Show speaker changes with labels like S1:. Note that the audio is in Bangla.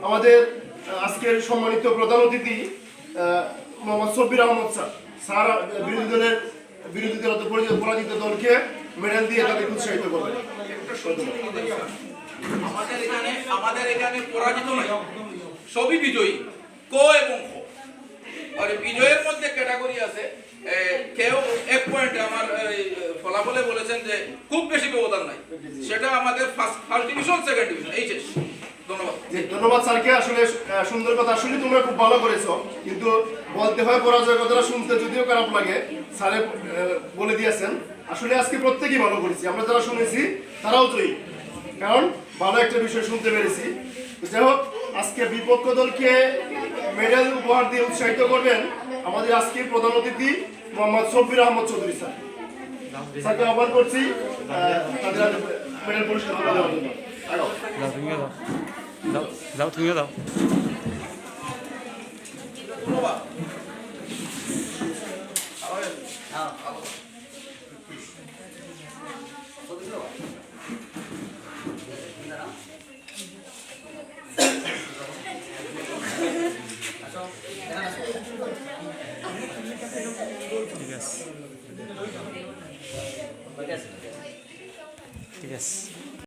S1: আমাদের আজকের সম্মানিত প্রধান অতিথি মোহাম্মদ সব্বির আহমদ স্যার বিরোধী দল পরাজিত দলকে মেডেল দিয়ে তাদের উৎসাহিত করবেন।
S2: আমাদের এখানে পরাজিত নয়, সবই বিজয়ী, ক এবং খ। আর বিজয়ের মধ্যে ক্যাটাগরি আছে, কেউ 1 পয়েন্ট আমার ফলাফলে বলেছেন যে খুব বেশি ব্যবধান নাই, সেটা আমাদের ফার্স্ট ডিভিশন, সেকেন্ড ডিভিশন, এই শেষ।
S1: ধন্যবাদ স্যারকে। আসলে সুন্দর কথা, আসলে তোমরা খুব ভালো করেছো, কিন্তু বলতে হয় পরাজয় কথাটা শুনতে যদিও খারাপ লাগে, স্যারে বলে দিয়েছেন। আসলে আজকে প্রত্যেকেই ভালো করেছি, আমরা যারা শুনেছি তারাও জয়ী, কারণ ভালো একটা বিষয় শুনতে পেরেছি। যাই হোক, আজকে বিপক্ষ দলকে মেডেল উপহার দিয়ে উৎসাহিত করবেন আমাদের আজকে প্রধান অতিথি মোহাম্মদ সব্বির আহমদ চৌধুরী স্যার। স্যারকে আহ্বান করছি তাদের মেডেল পুরস্কার দেওয়ার জন্য।
S3: যাও তুমিও যাও। ঠিক আছে ঠিক আছে।